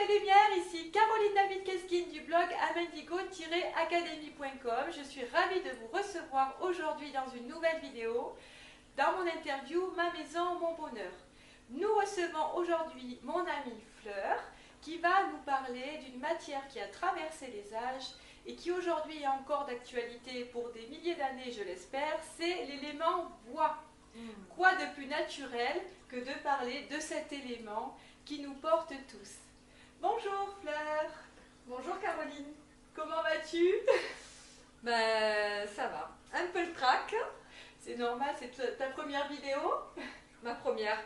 les Lumières, ici Caroline David-Keskin du blog amendigo-academy.com. Je suis ravie de vous recevoir aujourd'hui dans une nouvelle vidéo, dans mon interview Ma maison, mon bonheur. Nous recevons aujourd'hui mon amie Fleur qui va nous parler d'une matière qui a traversé les âges et qui aujourd'hui est encore d'actualité pour des milliers d'années, je l'espère, c'est l'élément bois. Quoi de plus naturel que de parler de cet élément qui nous porte tous. Bonjour Fleur. Bonjour Caroline. Comment vas-tu? Ben ça va, un peu le trac. C'est normal, c'est ta première vidéo? Ma première.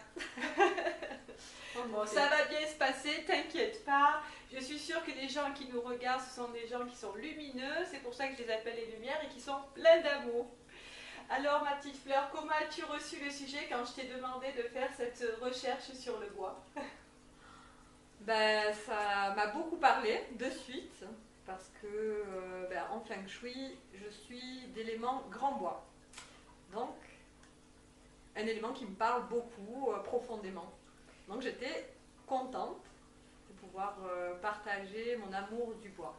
Bon, ça va bien se passer, t'inquiète pas. Je suis sûre que les gens qui nous regardent, ce sont des gens qui sont lumineux, c'est pour ça que je les appelle les lumières et qui sont pleins d'amour. Alors ma petite Fleur, comment as-tu reçu le sujet quand je t'ai demandé de faire cette recherche sur le bois? Ben ça m'a beaucoup parlé de suite parce que en Feng Shui, je suis d'élément grand bois. Donc un élément qui me parle beaucoup, profondément. Donc j'étais contente de pouvoir partager mon amour du bois.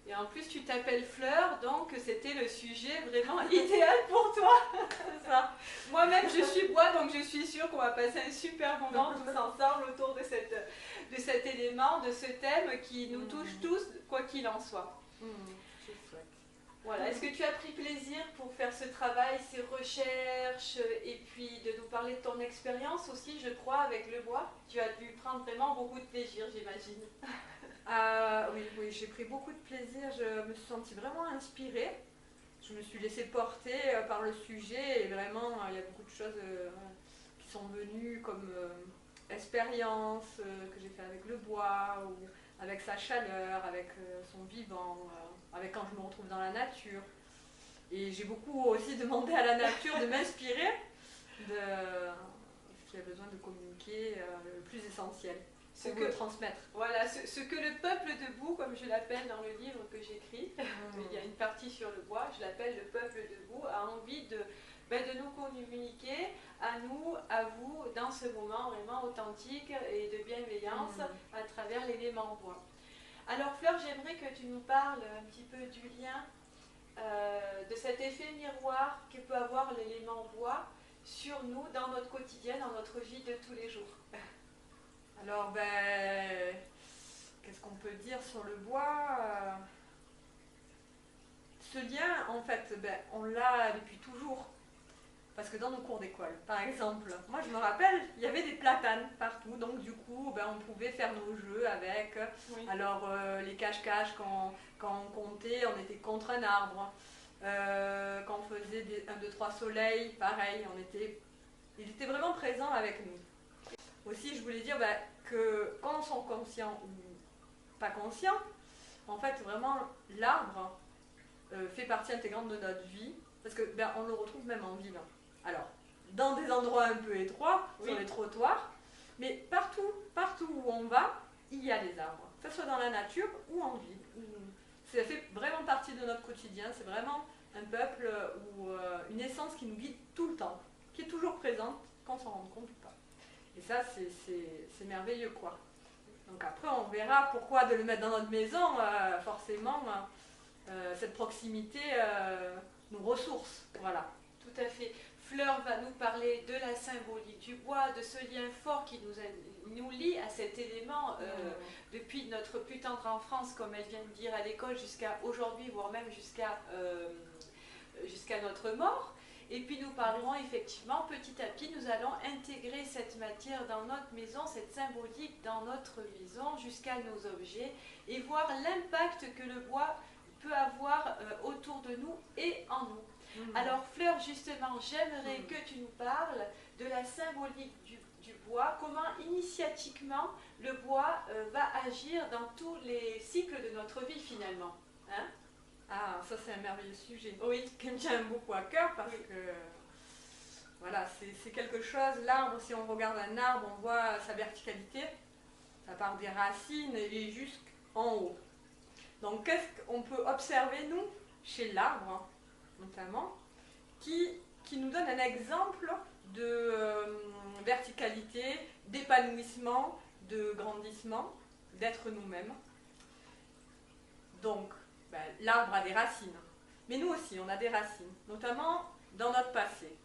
Et en plus, tu t'appelles Fleur, donc c'était le sujet vraiment idéal pour toi. C'est ça. Moi-même, je suis bois, donc je suis sûre qu'on va passer un super moment tous ensemble autour de cet élément, de ce thème qui nous touche tous, quoi qu'il en soit. Je souhaite. Voilà. Est-ce que tu as pris plaisir pour faire ce travail, ces recherches, et puis de nous parler de ton expérience aussi, je crois, avec le bois? Tu as dû prendre vraiment beaucoup de plaisir, j'imagine. Oui, j'ai pris beaucoup de plaisir, je me suis sentie vraiment inspirée. Je me suis laissée porter par le sujet et vraiment il y a beaucoup de choses qui sont venues comme expérience que j'ai fait avec le bois, ou avec sa chaleur, avec son vivant, avec quand je me retrouve dans la nature. Et j'ai beaucoup aussi demandé à la nature de m'inspirer parce qu'il y a besoin de communiquer le plus essentiel. Pour me transmettre. Voilà, ce que le peuple debout, comme je l'appelle dans le livre que j'écris, il y a une partie sur le bois, je l'appelle le peuple debout, a envie de nous communiquer, à nous, à vous, dans ce moment vraiment authentique et de bienveillance à travers l'élément bois. Alors Fleur, j'aimerais que tu nous parles un petit peu du lien, de cet effet miroir que peut avoir l'élément bois sur nous, dans notre quotidien, dans notre vie de tous les jours. Alors, qu'est-ce qu'on peut dire sur le bois? Ce lien, en fait, on l'a depuis toujours. Parce que dans nos cours d'école, par exemple, moi je me rappelle, il y avait des platanes partout, donc du coup, on pouvait faire nos jeux avec. Oui. Alors, les cache-cache, quand on comptait, on était contre un arbre. Quand on faisait 1, 2, 3 soleils, pareil, il était vraiment présent avec nous. Aussi, je voulais dire que quand on sont conscients ou pas conscients, en fait, vraiment, l'arbre fait partie intégrante de notre vie, parce que on le retrouve même en ville. Alors, dans des endroits un peu étroits, sur les trottoirs, mais partout où on va, il y a des arbres, que ce soit dans la nature ou en ville. Ça fait vraiment partie de notre quotidien, c'est vraiment un peuple ou une essence qui nous guide tout le temps, qui est toujours présente, qu'on s'en rende compte ou pas. Et ça, c'est merveilleux, quoi. Donc après, on verra pourquoi de le mettre dans notre maison, forcément, cette proximité nous ressource, voilà. Tout à fait. Fleur va nous parler de la symbolique du bois, de ce lien fort qui nous lie à cet élément depuis notre plus tendre enfance, comme elle vient de dire à l'école, jusqu'à aujourd'hui, voire même jusqu'à notre mort. Et puis nous parlerons effectivement, petit à petit, nous allons intégrer cette matière dans notre maison, cette symbolique dans notre maison, jusqu'à nos objets, et voir l'impact que le bois peut avoir autour de nous et en nous. Alors Fleur, justement, j'aimerais que tu nous parles de la symbolique du bois, comment initiatiquement le bois va agir dans tous les cycles de notre vie finalement. Hein? Ah, ça c'est un merveilleux sujet, oui, qui me tient beaucoup à cœur parce que voilà, c'est quelque chose, l'arbre, si on regarde un arbre, on voit sa verticalité, ça part des racines et jusqu'en haut. Donc qu'est-ce qu'on peut observer nous, chez l'arbre, notamment, qui nous donne un exemple de verticalité, d'épanouissement, de grandissement. d'être nous-mêmes. Donc, l'arbre a des racines. Mais nous aussi, on a des racines, notamment dans notre passé.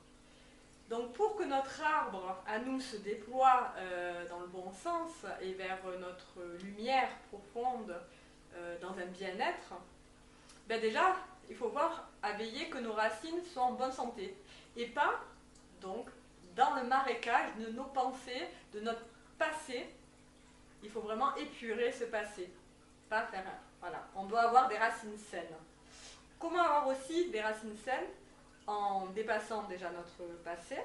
Donc pour que notre arbre à nous se déploie dans le bon sens et vers notre lumière profonde, dans un bien-être, déjà, il faut voir à veiller que nos racines soient en bonne santé. Et pas, donc, dans le marécage de nos pensées, de notre passé. Il faut vraiment épurer ce passé. Pas faire un. Voilà. On doit avoir des racines saines. Comment avoir aussi des racines saines? En dépassant déjà notre passé,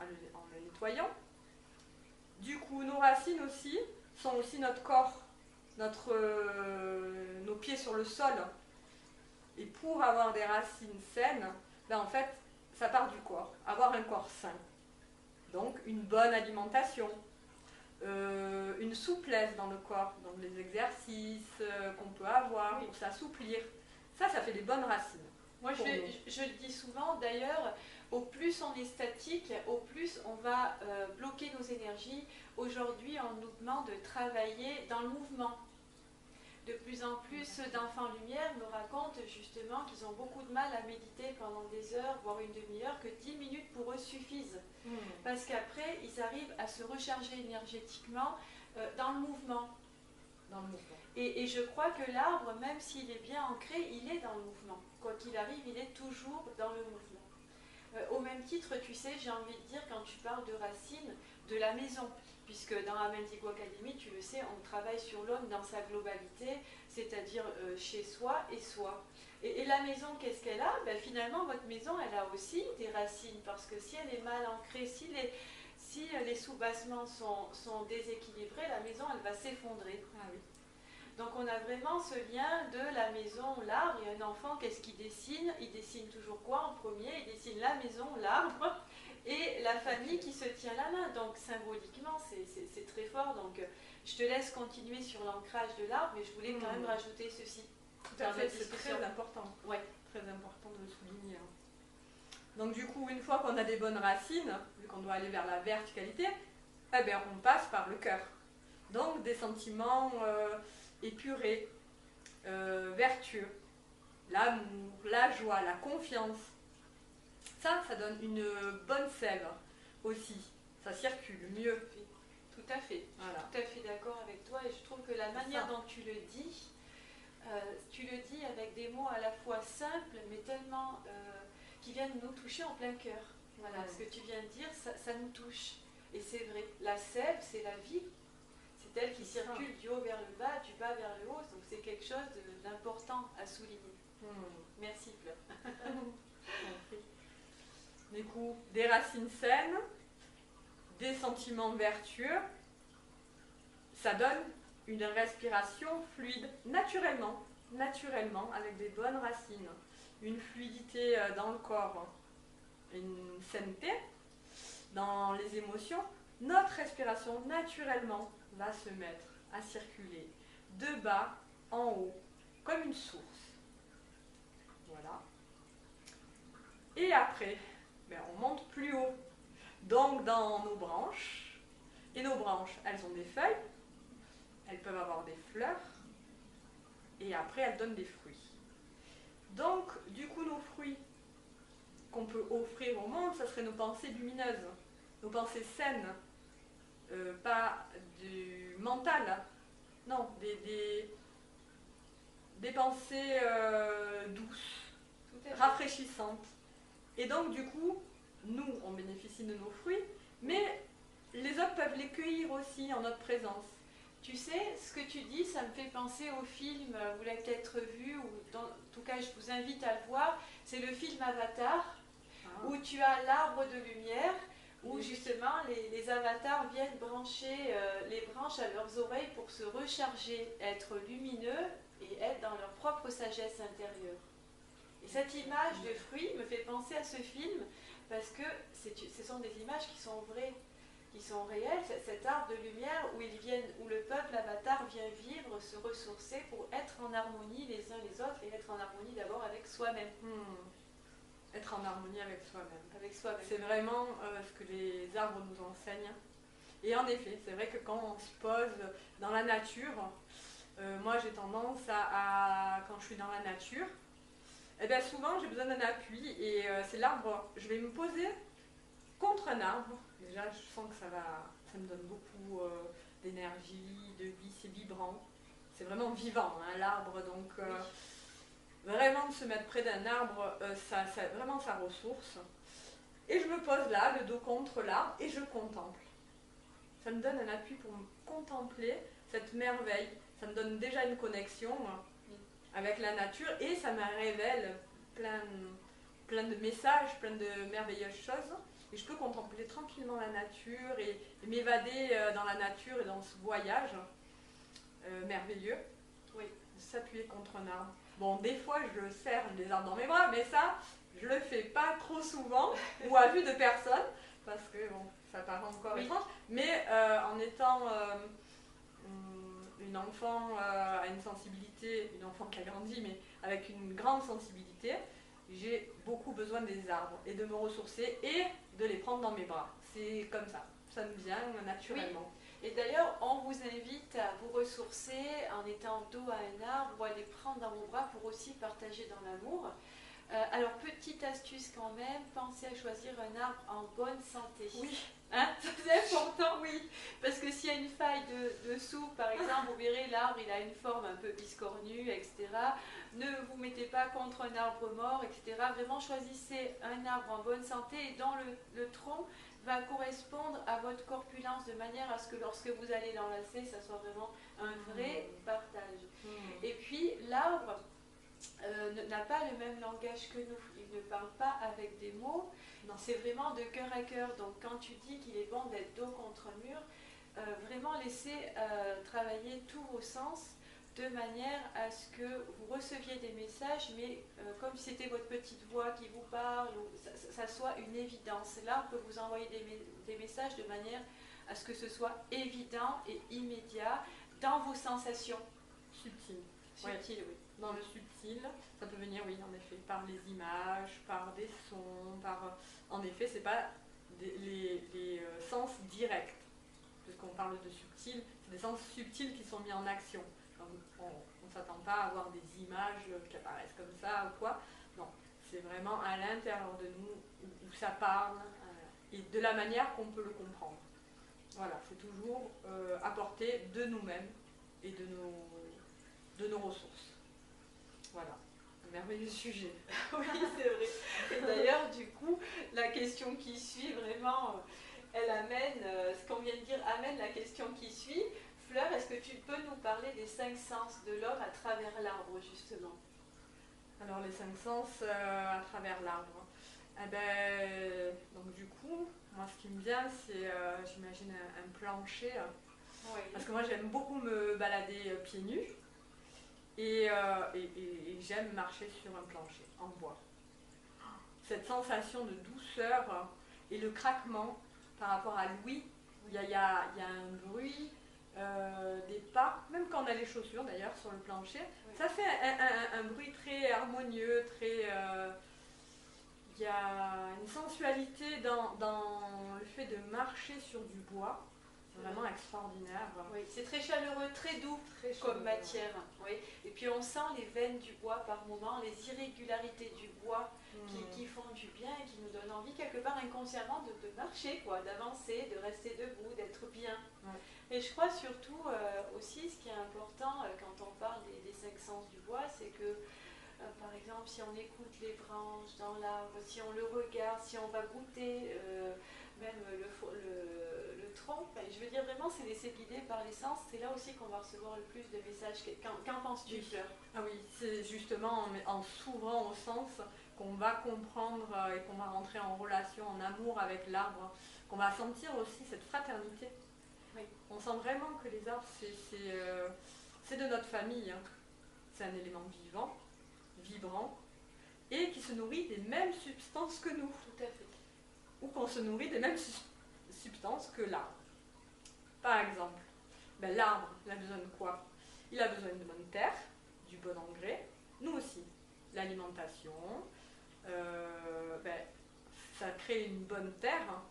en le nettoyant. Du coup, nos racines aussi sont aussi notre corps, nos pieds sur le sol. Et pour avoir des racines saines, en fait, ça part du corps. Avoir un corps sain. Donc, une bonne alimentation, une souplesse dans le corps, donc les exercices qu'on peut avoir pour s'assouplir. Ça fait des bonnes racines. Moi, je le dis souvent, d'ailleurs, au plus on est statique, au plus on va bloquer nos énergies. Aujourd'hui, on nous demande de travailler dans le mouvement. De plus en plus d'enfants lumière me racontent justement qu'ils ont beaucoup de mal à méditer pendant des heures, voire une demi-heure, que 10 minutes pour eux suffisent. Parce qu'après, ils arrivent à se recharger énergétiquement dans le mouvement. Et je crois que l'arbre, même s'il est bien ancré, il est dans le mouvement. Quoi qu'il arrive, il est toujours dans le mouvement. Au même titre, tu sais, j'ai envie de dire, quand tu parles de racines, de la maison, puisque dans la Mendigo Academy, tu le sais, on travaille sur l'homme dans sa globalité, c'est-à-dire chez soi et soi. Et la maison, qu'est-ce qu'elle a? Finalement, votre maison, elle a aussi des racines, parce que si elle est mal ancrée, si les sous-bassements sont déséquilibrés, la maison, elle va s'effondrer. Ah oui. Donc on a vraiment ce lien de la maison, l'arbre, et un enfant, qu'est-ce qu'il dessine? Il dessine toujours quoi en premier? Il dessine la maison, l'arbre, et la famille qui se tient la main. Donc symboliquement, c'est très fort. Donc je te laisse continuer sur l'ancrage de l'arbre, mais je voulais quand même rajouter ceci. Tout à fait, c'est très important. Oui. Très important de le souligner. Donc du coup, une fois qu'on a des bonnes racines, vu qu'on doit aller vers la verticalité, on passe par le cœur. Donc des sentiments épurés, vertueux, l'amour, la joie, la confiance. Ça donne une bonne sève aussi. Ça circule mieux. Tout à fait. Voilà. Je suis tout à fait d'accord avec toi, et je trouve que la manière dont tu le dis avec des mots à la fois simples, mais tellement qui viennent nous toucher en plein cœur. Voilà, ce que tu viens de dire, ça nous touche. Et c'est vrai, la sève, c'est la vie. C'est elle qui circule du haut vers le bas, du bas vers le haut. Donc c'est quelque chose d'important à souligner. Merci, Fleur. Du coup, des racines saines, des sentiments vertueux, ça donne une respiration fluide, naturellement, avec des bonnes racines, une fluidité dans le corps, une saineté dans les émotions. Notre respiration, naturellement, va se mettre à circuler de bas en haut, comme une source. Voilà. Et après, on monte plus haut, donc dans nos branches. Et nos branches, elles ont des feuilles, elles peuvent avoir des fleurs, et après elles donnent des fruits. Donc, du coup, nos fruits qu'on peut offrir au monde, ça serait nos pensées lumineuses, nos pensées saines, pas du mental, hein. Non, des pensées douces, rafraîchissantes. Et donc, du coup, nous, on bénéficie de nos fruits, mais les autres peuvent les cueillir aussi en notre présence. Tu sais, ce que tu dis, ça me fait penser au film, vous l'avez peut-être vu, ou en tout cas, je vous invite à le voir, c'est le film Avatar, où tu as l'arbre de lumière, où justement les avatars viennent brancher les branches à leurs oreilles pour se recharger, être lumineux et être dans leur propre sagesse intérieure. Et cette image de fruit me fait penser à ce film, parce que ce sont des images qui sont vraies, qui sont réelles, cet arbre de lumière où le peuple avatar vient vivre, se ressourcer pour être en harmonie les uns les autres, et être en harmonie d'abord avec soi-même. Être en harmonie avec soi-même. Avec soi-même. C'est vraiment ce que les arbres nous enseignent. Et en effet, c'est vrai que quand on se pose dans la nature, moi j'ai tendance quand je suis dans la nature, eh bien souvent j'ai besoin d'un appui et c'est l'arbre. Je vais me poser contre un arbre. Déjà, je sens que ça me donne beaucoup d'énergie, de vie, c'est vibrant. C'est vraiment vivant, hein, l'arbre. Donc, vraiment de se mettre près d'un arbre, vraiment sa ressource. Et je me pose là, le dos contre l'arbre, et je contemple. Ça me donne un appui pour me contempler cette merveille. Ça me donne déjà une connexion avec la nature et ça me révèle plein de messages, plein de merveilleuses choses. Et je peux contempler tranquillement la nature et m'évader dans la nature et dans ce voyage merveilleux. Oui. S'appuyer contre un arbre. Bon, des fois, je serre des arbres dans mes bras, mais ça, je le fais pas trop souvent ou à vue de personne, parce que bon, ça paraît encore étrange. Mais en étant une enfant à une sensibilité, une enfant qui a grandi, mais avec une grande sensibilité, j'ai beaucoup besoin des arbres et de me ressourcer et de les prendre dans mes bras. C'est comme ça me vient naturellement. Oui. Et d'ailleurs, on vous invite à vous ressourcer en étant dos à un arbre ou à les prendre dans vos bras pour aussi partager dans l'amour. Alors, petite astuce quand même, pensez à choisir un arbre en bonne santé. Oui. Hein, c'est important, oui. Parce que s'il y a une faille dessous, par exemple, vous verrez l'arbre, il a une forme un peu biscornue, etc. Ne vous mettez pas contre un arbre mort, etc. Vraiment, choisissez un arbre en bonne santé et dont le tronc va correspondre à votre corpulence de manière à ce que lorsque vous allez l'enlacer, ça soit vraiment un vrai partage. Et puis, l'arbre n'a pas le même langage que nous. Il ne parle pas avec des mots. C'est vraiment de cœur à cœur. Donc quand tu dis qu'il est bon d'être dos contre un mur, vraiment laissez travailler tous vos sens de manière à ce que vous receviez des messages, mais comme si c'était votre petite voix qui vous parle, ça soit une évidence. Là, on peut vous envoyer des messages de manière à ce que ce soit évident et immédiat dans vos sensations. Subtiles. Subtiles, oui. Dans le subtil, ça peut venir, oui, en effet, par les images, par des sons, en effet, c'est pas les sens directs, puisqu'on parle de subtil, c'est des sens subtils qui sont mis en action. On ne s'attend pas à avoir des images qui apparaissent comme ça ou quoi. Non, c'est vraiment à l'intérieur de nous où ça parle et de la manière qu'on peut le comprendre. Voilà, c'est toujours apporter de nous-mêmes et de nos ressources. Voilà, un merveilleux sujet. Oui, c'est vrai. Et d'ailleurs, du coup, la question qui suit, vraiment, elle amène, ce qu'on vient de dire amène la question qui suit. Fleur, est-ce que tu peux nous parler des 5 sens de l'homme à travers l'arbre, justement? Alors, les 5 sens à travers l'arbre. Eh ben, donc du coup, moi, ce qui me vient, c'est, j'imagine, un plancher. Oui. Parce que moi, j'aime beaucoup me balader pieds nus. Et j'aime marcher sur un plancher en bois. Cette sensation de douceur et le craquement par rapport à l'ouïe, il y a un bruit des pas, même quand on a les chaussures d'ailleurs sur le plancher, oui. Ça fait un bruit très harmonieux, très... il y a une sensualité dans le fait de marcher sur du bois. Vraiment extraordinaire. Oui, c'est très chaleureux, très doux comme matière. Oui. Et puis on sent les veines du bois par moments, les irrégularités du bois qui font du bien et qui nous donnent envie quelque part inconsciemment de marcher, quoi, d'avancer, de rester debout, d'être bien. Ouais. Et je crois surtout aussi ce qui est important quand on parle des 5 sens du bois, c'est que par exemple si on écoute les branches dans l'arbre, si on le regarde, si on va goûter même le tronc, enfin, je veux dire vraiment c'est laisser guider par les sens, c'est là aussi qu'on va recevoir le plus de messages. Qu'en penses-tu, Fleur? Ah oui, c'est justement en s'ouvrant au sens qu'on va comprendre et qu'on va rentrer en relation, en amour avec l'arbre, qu'on va sentir aussi cette fraternité. Oui. On sent vraiment que les arbres, c'est de notre famille. Hein. C'est un élément vivant, vibrant, et qui se nourrit des mêmes substances que nous. Tout à fait. Ou qu'on se nourrit des mêmes substances que l'arbre. Par exemple, ben, l'arbre, il a besoin de quoi? Il a besoin de bonne terre, du bon engrais, nous aussi. L'alimentation, ben, ça crée une bonne terre, hein,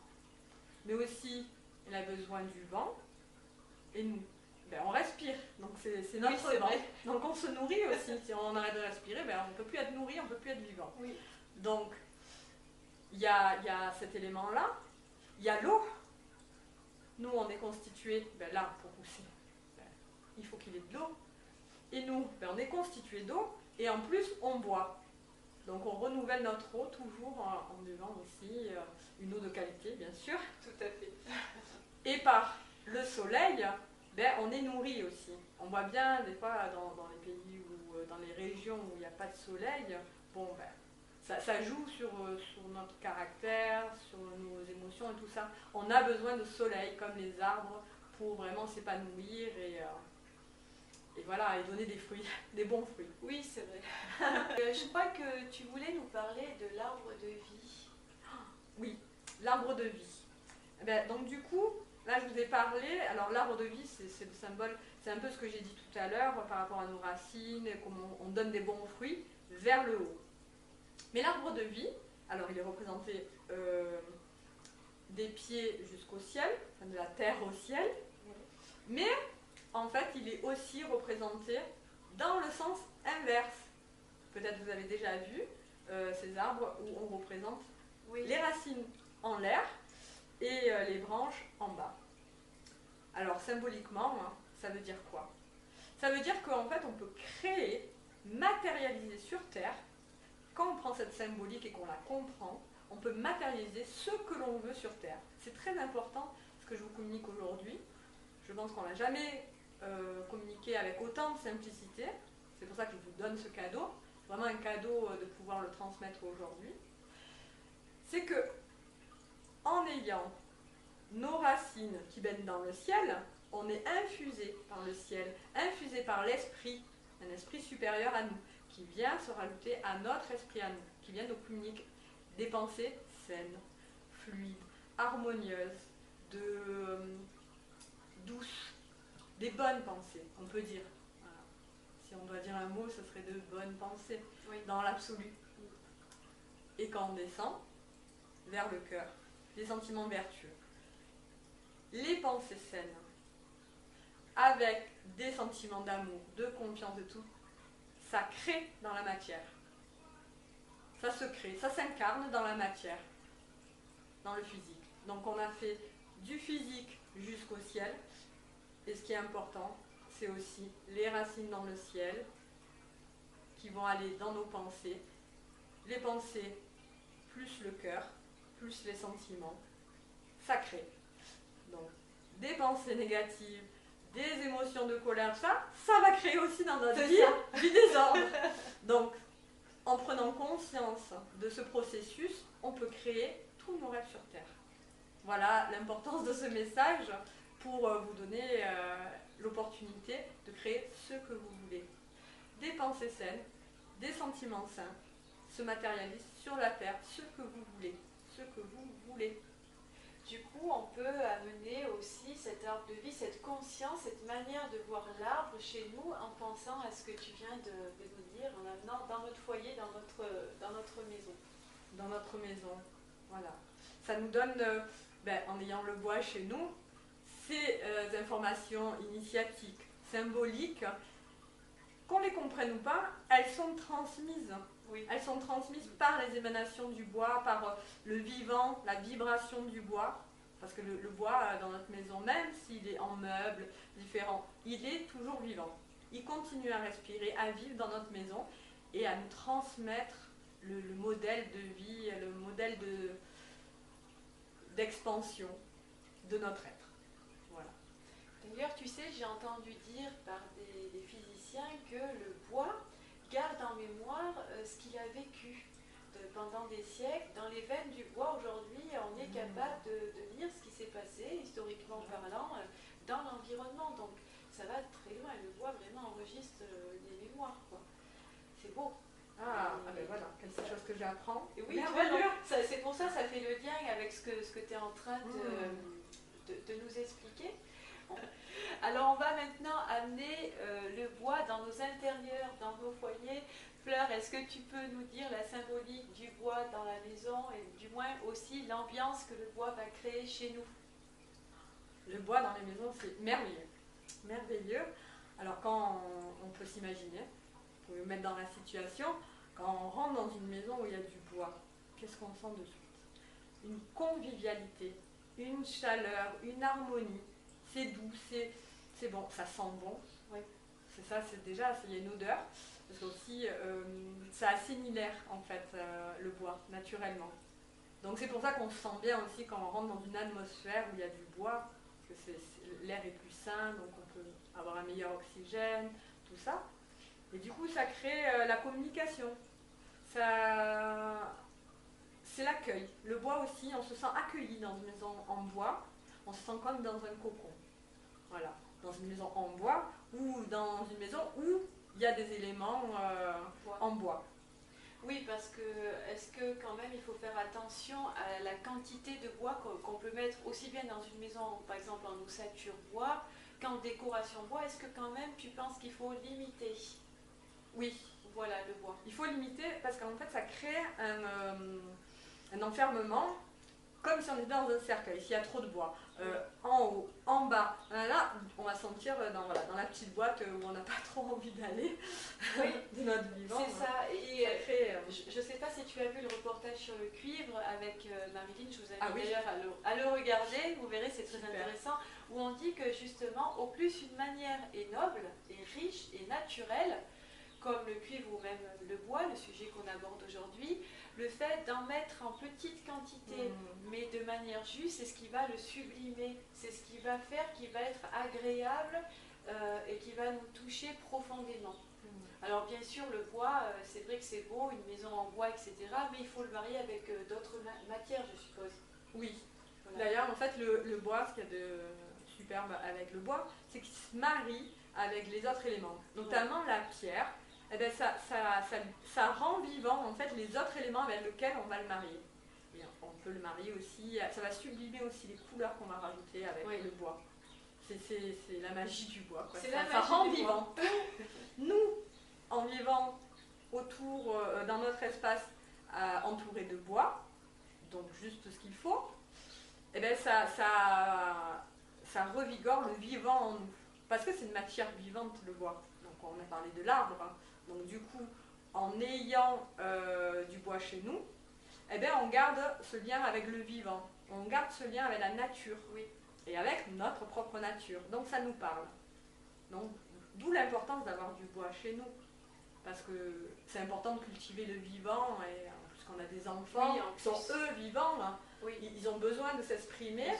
mais aussi il a besoin du vent, et nous, ben, on respire, donc c'est notre c'est vent. vrai. Donc on se nourrit aussi, si on arrête de respirer, ben, on ne peut plus être nourri, on ne peut plus être vivant. Oui. Donc il y a cet élément-là, il y a l'eau. Nous, on est constitué, ben, là, pour pousser, ben, il faut qu'il y ait de l'eau. Et nous, ben, on est constitué d'eau, et en plus, on boit. Donc on renouvelle notre eau toujours en buvant aussi une eau de qualité, bien sûr. Tout à fait. Et par le soleil, ben, on est nourri aussi. On voit bien des fois dans les pays ou dans les régions où il n'y a pas de soleil, bon, ben, ça joue sur notre caractère, sur nos émotions et tout ça. On a besoin de soleil comme les arbres pour vraiment s'épanouir et voilà, et donner des fruits, des bons fruits. Oui, c'est vrai. Je crois que tu voulais nous parler de l'arbre de vie. Oui, l'arbre de vie. Eh ben, donc du coup, là je vous ai parlé, alors l'arbre de vie c'est le symbole, c'est un peu ce que j'ai dit tout à l'heure par rapport à nos racines, comment on donne des bons fruits vers le haut. Mais l'arbre de vie, alors il est représenté des pieds jusqu'au ciel, enfin, de la terre au ciel, mais en fait il est aussi représenté dans le sens inverse. Peut-être vous avez déjà vu ces arbres où on représente les racines en l'air et les branches en bas. Alors symboliquement, hein, ça veut dire quoi? Ça veut dire qu'en fait on peut créer, matérialiser sur Terre, quand on prend cette symbolique et qu'on la comprend, on peut matérialiser ce que l'on veut sur Terre. C'est très important ce que je vous communique aujourd'hui. Je pense qu'on n'a jamais communiqué avec autant de simplicité. C'est pour ça que je vous donne ce cadeau. Vraiment un cadeau de pouvoir le transmettre aujourd'hui. C'est que en ayant nos racines qui baignent dans le ciel, on est infusé par le ciel, infusé par l'esprit, un esprit supérieur à nous, qui vient se rajouter à notre esprit à nous, qui vient nous communiquer des pensées saines, fluides, harmonieuses, douces, des bonnes pensées, on peut dire. Voilà. Si on doit dire un mot, ce serait de bonnes pensées, dans l'absolu. Et quand on descend vers le cœur, les sentiments vertueux, les pensées saines, avec des sentiments d'amour, de confiance, de tout, ça crée dans la matière. Ça se crée, ça s'incarne dans la matière, dans le physique. Donc on a fait du physique jusqu'au ciel. Et ce qui est important, c'est aussi les racines dans le ciel qui vont aller dans nos pensées. Les pensées plus le cœur, plus les sentiments, ça crée. Donc des pensées négatives, des émotions de colère, ça va créer aussi dans notre vie du désordre. Donc en prenant conscience de ce processus, on peut créer tous nos rêves sur Terre. Voilà l'importance de ce message pour vous donner l'opportunité de créer ce que vous voulez. Des pensées saines, des sentiments sains se matérialisent sur la Terre, ce que vous voulez, ce que vous voulez. Du coup, on peut amener aussi cet arbre de vie, cette conscience, cette manière de voir l'arbre chez nous en pensant à ce que tu viens de nous dire, en amenant dans notre foyer, dans notre maison. Dans notre maison, voilà. Ça nous donne, en ayant le bois chez nous, ces informations initiatiques, symboliques, qu'on les comprenne ou pas, elles sont transmises. Oui. Elles sont transmises par les émanations du bois, par le vivant, la vibration du bois. Parce que le bois, dans notre maison, même s'il est en meubles différents, il est toujours vivant. Il continue à respirer, à vivre dans notre maison et à nous transmettre le modèle de vie, le modèle d'expansion de notre être. Voilà. D'ailleurs, tu sais, j'ai entendu dire par des physiciens que le bois garde en mémoire ce qu'il a vécu pendant des siècles. Dans les veines du bois, aujourd'hui, on est capable de lire ce qui s'est passé, historiquement parlant, dans l'environnement. Donc, ça va très loin. Le bois vraiment enregistre les mémoires, quoi. C'est beau. Ben voilà, quelque chose que j'apprends. Oui, c'est pour ça, ça fait le lien avec ce que tu es en train de nous expliquer. Alors, on va maintenant amener le bois dans nos intérieurs, dans nos foyers. Fleur, est-ce que tu peux nous dire la symbolique du bois dans la maison et du moins aussi l'ambiance que le bois va créer chez nous? Le bois dans les maisons, c'est merveilleux. Merveilleux. Alors quand on peut s'imaginer, vous pouvez vous mettre dans la situation, quand on rentre dans une maison où il y a du bois, qu'est-ce qu'on sent de suite? Une convivialité, une chaleur, une harmonie. C'est doux, c'est bon, ça sent bon. Oui. C'est ça, c'est déjà, il y a une odeur. Parce que aussi, ça assainit l'air en fait, le bois, naturellement. Donc c'est pour ça qu'on se sent bien aussi quand on rentre dans une atmosphère où il y a du bois, parce que l'air est plus sain, donc on peut avoir un meilleur oxygène, tout ça. Et du coup, ça crée la communication. Ça, c'est l'accueil. Le bois aussi, on se sent accueilli dans une maison en bois, on se sent comme dans un cocon. Voilà, dans une maison en bois ou dans une maison où il y a des éléments en bois. Oui, parce que est-ce que quand même il faut faire attention à la quantité de bois qu'on peut mettre aussi bien dans une maison, par exemple en ossature bois, qu'en décoration bois, est-ce que quand même tu penses qu'il faut limiter? Oui, voilà le bois. Il faut limiter parce qu'en fait ça crée un enfermement comme si on était dans un cercueil, s'il y a trop de bois. En haut, en bas, là on va sentir dans la petite boîte où on n'a pas trop envie d'aller de notre vivant. C'est ça, et ça crée, je ne sais pas si tu as vu le reportage sur le cuivre avec Marilyn, je vous invite oui. d'ailleurs à le regarder, vous verrez c'est très Super. intéressant, où on dit que justement au plus une manière est noble, est riche et naturelle, comme le cuivre ou même le bois, le sujet qu'on aborde aujourd'hui, le fait d'en mettre en petite quantité, mais de manière juste, c'est ce qui va le sublimer, c'est ce qui va faire qu'il va être agréable et qui va nous toucher profondément. Alors bien sûr, le bois, c'est vrai que c'est beau, une maison en bois, etc., mais il faut le marier avec d'autres matières, je suppose. Oui. Voilà. D'ailleurs, en fait, le bois, ce qu'il y a de superbe avec le bois, c'est qu'il se marie avec les autres éléments, notamment la pierre. Eh bien, ça rend vivant en fait les autres éléments avec lesquels on va le marier. Et on peut le marier aussi, ça va sublimer aussi les couleurs qu'on va rajouter avec le bois. C'est la magie du bois. Ça rend vivant. Nous, en vivant autour, dans notre espace entouré de bois, donc juste ce qu'il faut, eh bien ça revigore le vivant en nous. Parce que c'est une matière vivante, le bois. Donc on a parlé de l'arbre. Hein. Donc du coup, en ayant du bois chez nous, eh bien, on garde ce lien avec le vivant. On garde ce lien avec la nature. Oui. Et avec notre propre nature. Donc ça nous parle. Donc, d'où l'importance d'avoir du bois chez nous. Parce que c'est important de cultiver le vivant. Et en plus, qu'on a des enfants qui sont eux vivants. Hein. Oui. Ils ont besoin de s'exprimer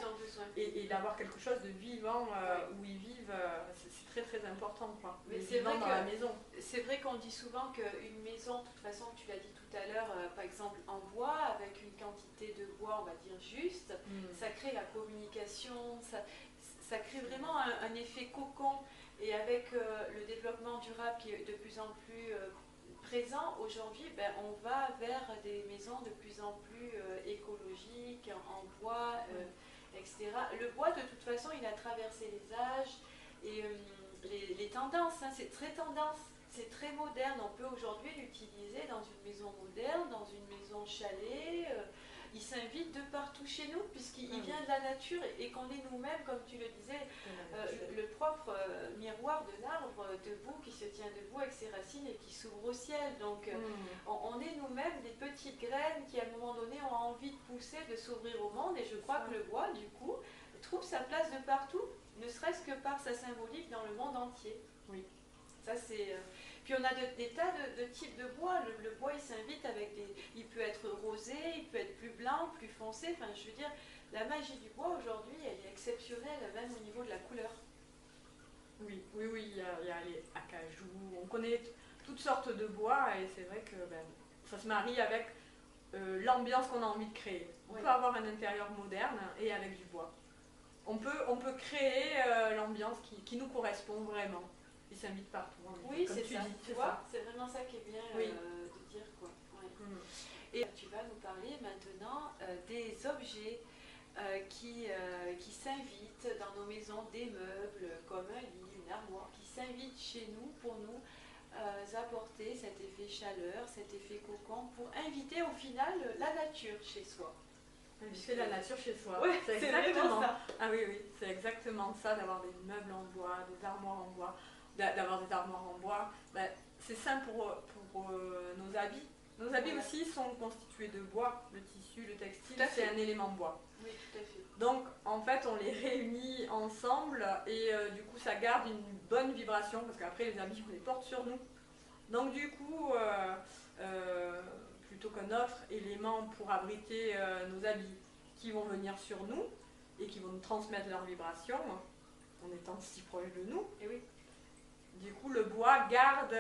et d'avoir quelque chose de vivant où ils vivent, c'est très très important. Quoi. Mais c'est vrai dans la maison. C'est vrai qu'on dit souvent qu'une maison, de toute façon, tu l'as dit tout à l'heure, par exemple en bois, avec une quantité de bois, on va dire juste, ça crée la communication, ça crée vraiment un effet cocon. Et avec le développement durable qui est de plus en plus présent aujourd'hui, ben, on va vers des maisons de plus en plus écologiques, en bois, etc. Le bois, de toute façon, il a traversé les âges et les tendances, hein, c'est très tendance, c'est très moderne. On peut aujourd'hui l'utiliser dans une maison moderne, dans une maison chalet. Il s'invite de partout chez nous puisqu'il vient de la nature et qu'on est nous-mêmes, comme tu le disais, le propre miroir de l'arbre debout qui se tient debout avec ses racines et qui s'ouvre au ciel. Donc on est nous-mêmes des petites graines qui à un moment donné ont envie de pousser, de s'ouvrir au monde, et je crois que le bois du coup trouve sa place de partout, ne serait-ce que par sa symbolique dans le monde entier. Oui. Ça c'est... Puis on a des tas de types de bois. Le bois, il s'invite avec des... Il peut être rosé, il peut être plus blanc, plus foncé. Enfin, je veux dire, la magie du bois aujourd'hui, elle est exceptionnelle, même au niveau de la couleur. Oui, il y a les acajou. On connaît toutes sortes de bois et c'est vrai que ça se marie avec l'ambiance qu'on a envie de créer. On peut avoir un intérieur moderne et avec du bois. On peut créer l'ambiance qui nous correspond vraiment. Il s'invite partout. Oui, c'est ça. Tu vois, c'est vraiment ça qui est bien de dire, quoi. Ouais. Et tu vas nous parler maintenant des objets qui s'invitent dans nos maisons, des meubles comme un lit, une armoire, qui s'invitent chez nous pour nous apporter cet effet chaleur, cet effet cocon, pour inviter au final la nature chez soi. Visiter la nature chez soi. Ouais, c'est vraiment exactement ça. Ah oui, oui, c'est exactement ça, d'avoir des meubles en bois, des armoires en bois, d'avoir des armoires en bois. Ben, c'est simple pour nos habits. Nos habits Voilà. aussi sont constitués de bois. Le tissu, le textile, Tout à c'est fait. un élément bois. Oui, tout à fait. Donc, en fait, on les réunit ensemble et du coup, ça garde une bonne vibration parce qu'après, les habits, on les porte sur nous. Donc, du coup, plutôt qu'un autre élément pour abriter nos habits qui vont venir sur nous et qui vont nous transmettre leur vibration en étant si proches de nous, Et oui. du coup, le bois garde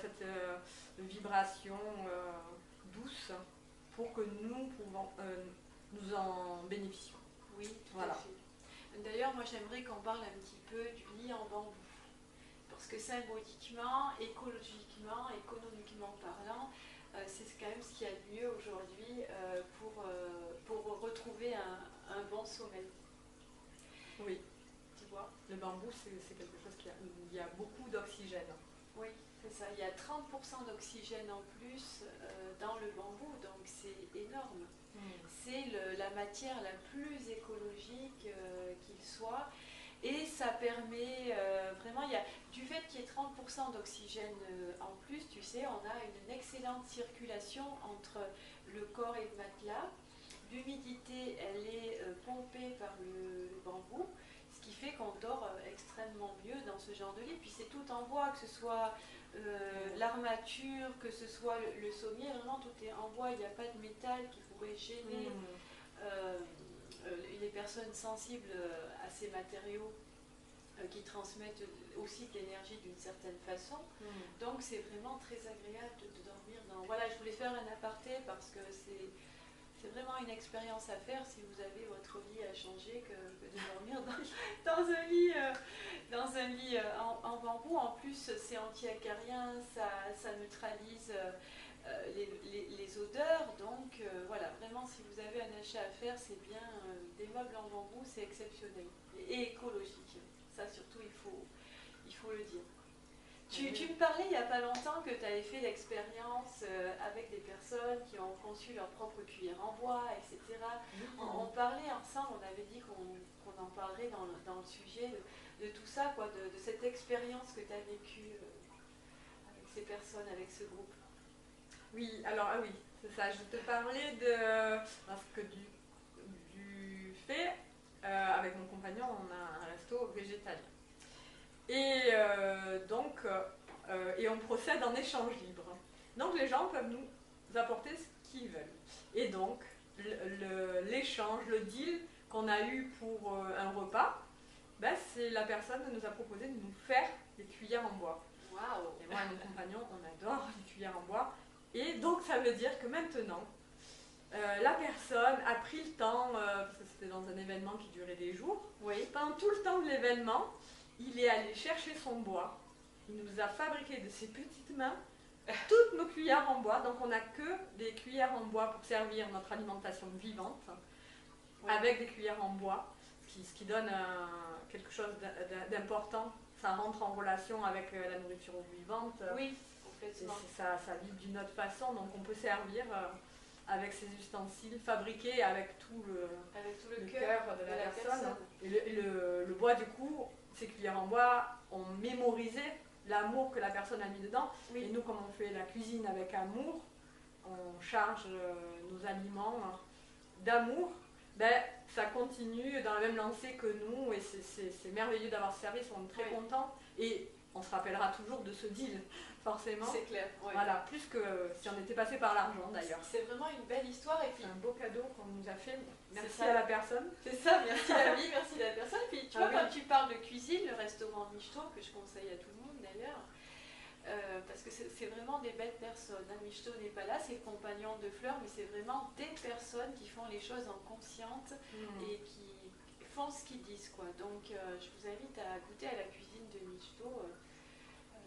cette vibration douce pour que nous pouvons nous en bénéficions. Oui, tout Voilà. à fait. D'ailleurs, moi j'aimerais qu'on parle un petit peu du lit en bambou. Parce que symboliquement, écologiquement, économiquement parlant, c'est quand même ce qu'il y a de mieux aujourd'hui pour retrouver un bon sommeil. Oui, Tu vois? le bambou, c'est quelque chose il y a beaucoup d'oxygène. Oui, c'est ça. Il y a 30% d'oxygène en plus dans le bambou, donc c'est énorme. C'est la matière la plus écologique qu'il soit. Et ça permet vraiment, du fait qu'il y ait 30% d'oxygène en plus, tu sais, on a une excellente circulation entre le corps et le matelas. L'humidité, elle est pompée par le bambou, ce qui fait qu'on dort extrêmement mieux dans ce genre de lit. Puis c'est tout en bois, que ce soit l'armature, que ce soit le sommier, vraiment tout est en bois, il n'y a pas de métal qui pourrait gêner les personnes sensibles à ces matériaux qui transmettent aussi de l'énergie d'une certaine façon. Donc c'est vraiment très agréable de dormir dans... Voilà, je voulais faire un aparté parce que c'est vraiment une expérience à faire si vous avez votre lit à changer que de dormir dans un lit en bambou. En plus, c'est anti-acarien, ça neutralise les odeurs. Donc voilà, vraiment, si vous avez un achat à faire, c'est bien. Des meubles en bambou, c'est exceptionnel et écologique. Ça, surtout, il faut le dire. Tu me parlais il n'y a pas longtemps que tu avais fait l'expérience avec des personnes qui ont conçu leur propre cuillère en bois, etc. On parlait ensemble, on avait dit qu'on en parlerait dans le sujet de tout ça, quoi, de cette expérience que tu as vécue avec ces personnes, avec ce groupe. Oui, alors, ah oui, c'est ça, je te parlais de... Parce que du fait, avec mon compagnon, on a un resto végétalien. Et et on procède en échange libre. Donc les gens peuvent nous apporter ce qu'ils veulent. Et donc l'échange, le deal qu'on a eu pour un repas, ben, c'est la personne qui nous a proposé de nous faire des cuillères en bois. Waouh! Et moi et mon compagnon, on adore les cuillères en bois. Et donc ça veut dire que maintenant, la personne a pris le temps, parce que c'était dans un événement qui durait des jours, pendant tout le temps de l'événement, il est allé chercher son bois, il nous a fabriqué de ses petites mains toutes nos cuillères en bois, donc on n'a que des cuillères en bois pour servir notre alimentation vivante, avec des cuillères en bois, ce qui donne quelque chose d'important, ça rentre en relation avec la nourriture vivante, oui, complètement. Ça vibre d'une autre façon, donc on peut servir avec ces ustensiles fabriqués avec tout le cœur de la personne. Et le bois, du coup, ces cuillères en bois ont mémorisé l'amour que la personne a mis dedans. Et nous, comme on fait la cuisine avec amour, on charge nos aliments d'amour, ben, ça continue dans la même lancée que nous et c'est merveilleux d'avoir ce service, on est très contents et on se rappellera toujours de ce deal, forcément. C'est clair. Voilà, plus que si on était passé par l'argent d'ailleurs. C'est vraiment une belle histoire et puis c'est un beau cadeau qu'on nous a fait. Merci à la personne. C'est ça, merci la vie, merci la personne. Puis tu vois, quand tu parles de cuisine, le restaurant Michto, que je conseille à tout le monde d'ailleurs, parce que c'est vraiment des belles personnes. Michto n'est pas là, c'est le compagnon de Fleur, mais c'est vraiment des personnes qui font les choses en conscience et qui font ce qu'ils disent, quoi. Donc je vous invite à goûter à la cuisine de Michto.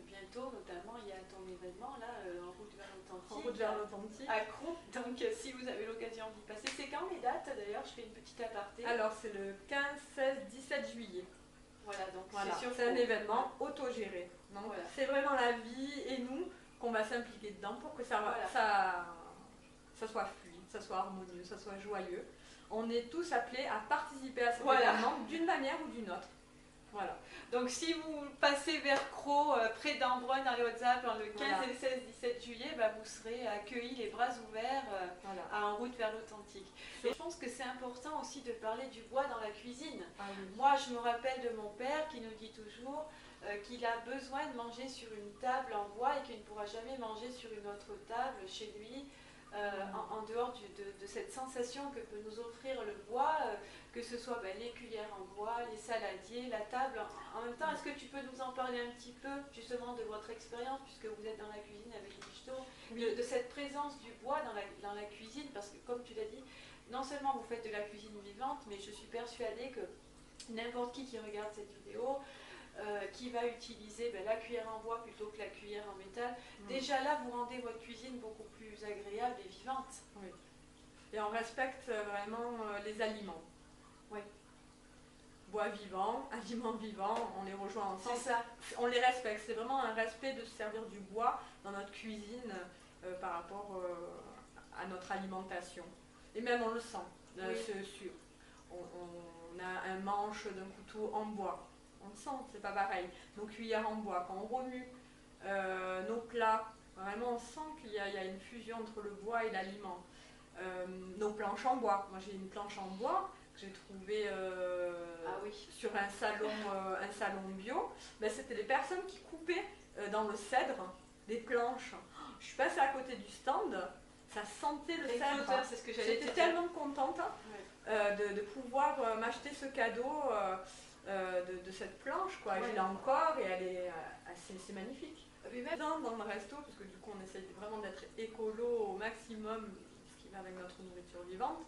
Bientôt, notamment, il y a ton événement là, en route vers l'Atlantique. En route vers l'Atlantique. À Crau. Donc, si vous avez l'occasion d'y passer, c'est quand les dates d'ailleurs? Je fais une petite aparté. Alors, c'est le 15, 16, 17 juillet. Voilà, donc c'est un événement autogéré. Donc, c'est vraiment la vie et nous qu'on va s'impliquer dedans pour que ça soit fluide. ça soit harmonieux, que ça soit joyeux. On est tous appelés à participer à cet Voilà. événement d'une manière ou d'une autre. Voilà. Donc si vous passez vers Crau, près d'Ambronne dans les Hautes-Alpes, le 15 Voilà. et le 16-17 juillet, vous serez accueillis les bras ouverts Voilà. en route vers l'authentique. Et je pense que c'est important aussi de parler du bois dans la cuisine. Ah oui. Moi, je me rappelle de mon père qui nous dit toujours qu'il a besoin de manger sur une table en bois et qu'il ne pourra jamais manger sur une autre table chez lui, en dehors de cette sensation que peut nous offrir le bois, que ce soit les cuillères en bois, les saladiers, la table. En même temps, est-ce que tu peux nous en parler un petit peu justement de votre expérience, puisque vous êtes dans la cuisine avec les michetots, de cette présence du bois dans la cuisine, parce que comme tu l'as dit, non seulement vous faites de la cuisine vivante, mais je suis persuadée que n'importe qui regarde cette vidéo, qui va utiliser la cuillère en bois plutôt que la cuillère en métal, déjà là vous rendez votre cuisine beaucoup plus agréable et vivante. Oui. Et on respecte vraiment les aliments. Oui. Bois vivant, aliments vivants, on les rejoint ensemble. C'est ça. On les respecte. C'est vraiment un respect de se servir du bois dans notre cuisine par rapport à notre alimentation. Et même on le sent. Oui. On a un manche d'un couteau en bois. On le sent, c'est pas pareil. Nos cuillères en bois, quand on remue nos plats, vraiment on sent qu'il y a une fusion entre le bois et l'aliment. Nos planches en bois. Moi j'ai une planche en bois que j'ai trouvée sur un salon bio. C'était des personnes qui coupaient dans le cèdre des planches. Je suis passée à côté du stand, ça sentait le cèdre. C'est ce que j'allais J'étais tellement contente de pouvoir m'acheter ce cadeau de cette planche, quoi. Je l'ai encore et elle est c'est magnifique. Mais même dans le resto, parce que du coup on essaye vraiment d'être écolo au maximum, ce qui va avec notre nourriture vivante,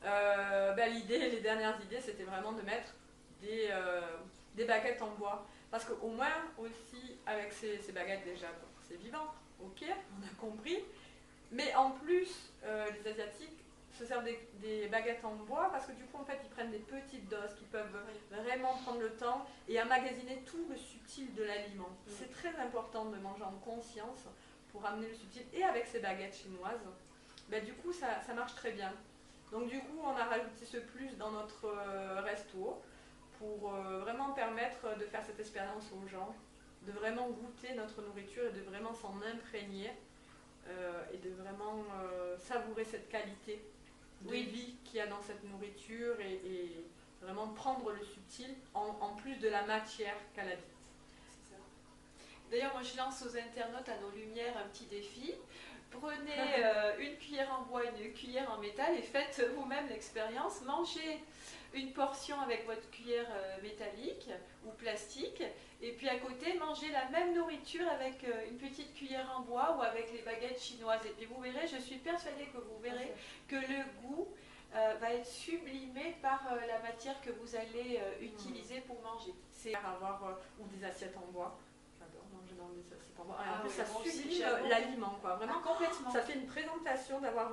les dernières idées, c'était vraiment de mettre des baguettes en bois. Parce qu'au moins aussi, avec ces baguettes déjà, c'est vivant, ok, on a compris. Mais en plus, les Asiatiques se servent des baguettes en bois parce que du coup, en fait, ils prennent des petites doses qui peuvent vraiment prendre le temps et emmagasiner tout le subtil de l'aliment. C'est très important de manger en conscience pour amener le subtil. Et avec ces baguettes chinoises, du coup, ça marche très bien. Donc du coup, on a rajouté ce plus dans notre resto pour vraiment permettre de faire cette expérience aux gens, de vraiment goûter notre nourriture et de vraiment s'en imprégner et de vraiment savourer cette qualité de vie qu'il y a dans cette nourriture et vraiment prendre le subtil en plus de la matière qu'elle habite. C'est ça. D'ailleurs, moi je lance aux internautes, à nos lumières, un petit défi. Prenez une cuillère en bois, une cuillère en métal et faites vous-même l'expérience. Mangez une portion avec votre cuillère métallique ou plastique et puis à côté, mangez la même nourriture avec une petite cuillère en bois ou avec les baguettes chinoises. Et puis vous verrez, je suis persuadée que vous verrez que le goût va être sublimé par la matière que vous allez utiliser pour manger. C'est avoir ou des assiettes en bois. J'adore manger dans des assiettes en bois. En plus, ça bon, sublime l'aliment, quoi. Vraiment, complètement. ça fait une présentation d'avoir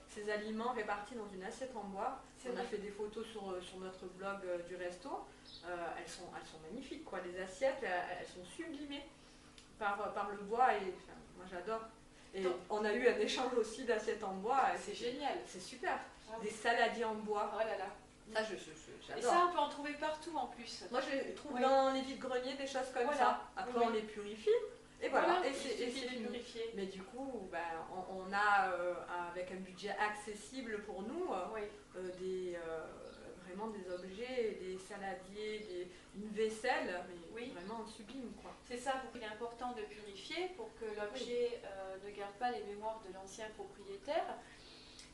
ces aliments répartis dans une assiette en bois. On a fait des photos sur notre blog du resto. Elles sont magnifiques, quoi. Les assiettes, elles sont sublimées par le bois et moi j'adore. Et on a eu un échange aussi d'assiettes en bois. C'est génial. C'est super. Des saladiers en bois. Oh là là. Ça, j'adore. Et ça, on peut en trouver partout en plus. Moi, je trouve dans les vides-greniers des choses comme ça. Après, on les purifie. Et voilà. Et c'est purifié. Mais du coup, on a, avec un budget accessible pour nous, vraiment des objets, des saladiers, une vaisselle, mais vraiment sublime, quoi. C'est ça, il est important de purifier pour que l'objet ne garde pas les mémoires de l'ancien propriétaire.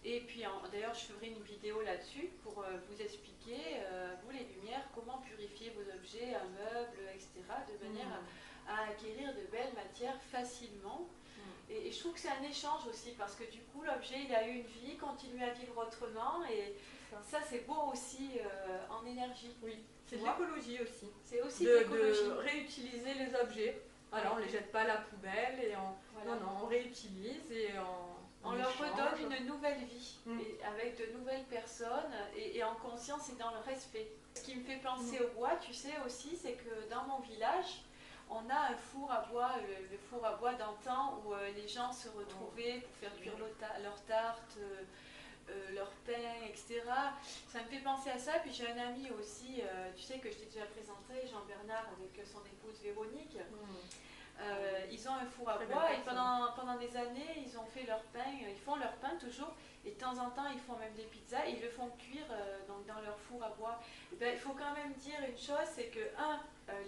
Et puis d'ailleurs je ferai une vidéo là-dessus pour vous expliquer, vous les lumières, comment purifier vos objets, un meuble, etc. de manière à acquérir de belles matières facilement. Et je trouve que c'est un échange aussi parce que du coup l'objet il a eu une vie, continue à vivre autrement et ça c'est beau aussi en énergie. Oui, c'est de l'écologie aussi. C'est aussi de l'écologie. De réutiliser les objets. Alors on ne les jette pas à la poubelle et on réutilise et on leur redonne une nouvelle vie, et avec de nouvelles personnes, et en conscience et dans le respect. Ce qui me fait penser au bois, tu sais aussi, c'est que dans mon village, on a un four à bois, le four à bois d'antan, où les gens se retrouvaient pour faire cuire leur tarte, leur pain, etc. Ça me fait penser à ça. Puis j'ai un ami aussi, tu sais que je t'ai déjà présenté, Jean-Bernard avec son épouse Véronique. Ils ont un four à bois et pendant des années, ils ont fait leur pain, ils font leur pain toujours. Et de temps en temps, ils font même des pizzas et ils le font cuire donc dans leur four à bois. Et ben, il faut quand même dire une chose, c'est que,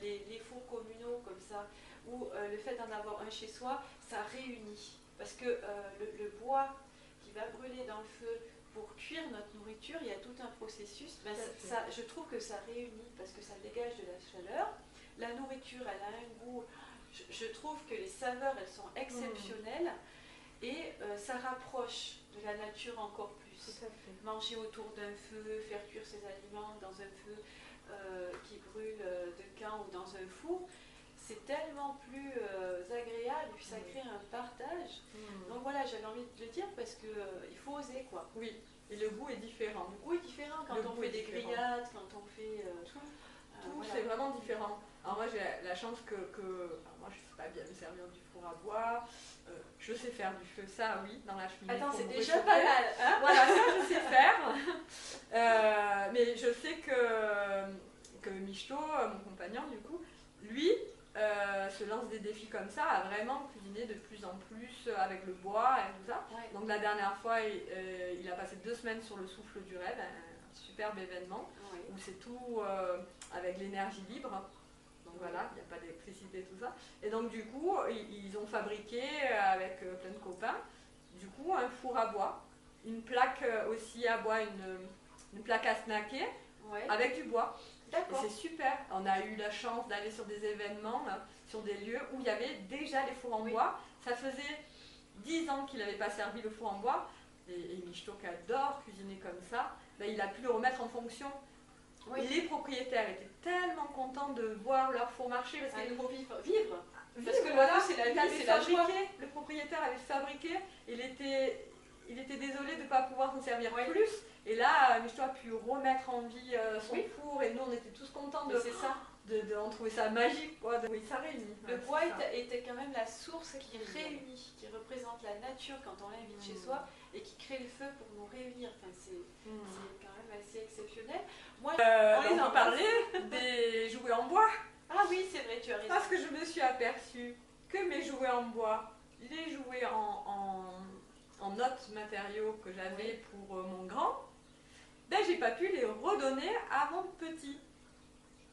les fours communaux comme ça, ou le fait d'en avoir un chez soi, ça réunit. Parce que le bois qui va brûler dans le feu pour cuire notre nourriture, il y a tout un processus. Ben, je trouve que ça réunit parce que ça dégage de la chaleur. La nourriture, elle a un goût. Je trouve que les saveurs, elles sont exceptionnelles et ça rapproche de la nature encore plus. Manger autour d'un feu, faire cuire ses aliments dans un feu qui brûle de camp ou dans un four, c'est tellement plus agréable et puis ça crée un partage. Donc voilà, j'avais envie de le dire parce que il faut oser quoi. Oui, et le goût est différent. Le goût est différent quand on fait des grillades, quand on fait tout, voilà. C'est vraiment différent. Alors moi j'ai la chance que moi je sais pas bien me servir du four à bois. Je sais faire du feu, ça oui, dans la cheminée. Attends, c'est déjà pas mal, hein. Voilà, ça je sais faire. Mais je sais que Michto, mon compagnon du coup, lui se lance des défis comme ça, à vraiment cuisiner de plus en plus avec le bois et tout ça. Ouais. Donc la dernière fois, il a passé 2 semaines sur le souffle du rêve, un superbe événement, où c'est tout avec l'énergie libre. Donc voilà, il n'y a pas d'électricité, tout ça. Et donc du coup, ils ont fabriqué avec plein de copains, du coup, un four à bois, une plaque aussi à bois, une plaque à snacker, avec du bois. Et c'est super. On a eu la chance d'aller sur des événements, sur des lieux où il y avait déjà les fours en bois. Ça faisait 10 ans qu'il n'avait pas servi le four en bois. Et Michto, qui adore cuisiner comme ça, ben, il a pu le remettre en fonction. Les propriétaires étaient tellement contents de voir leur four marcher parce qu'il faut vivre. Parce que voilà, c'est la vie, c'est la joie. Le propriétaire avait fabriqué, il était désolé de ne pas pouvoir s'en servir plus. Et là, Michto a pu remettre en vie son four et nous on était tous contents de ça. On trouvait ça magique, quoi. Oui, ça réunit. Le bois était quand même la source qui réunit, qui représente la nature quand on l'invite chez soi et qui crée le feu pour nous réunir. Enfin, c'est quand même assez exceptionnel. Moi, on peut parler des jouets en bois. Ah oui, c'est vrai, tu as raison. Parce que je me suis aperçue que mes jouets en bois, les jouets en autres matériaux que j'avais pour mon grand, ben j'ai pas pu les redonner à mon petit.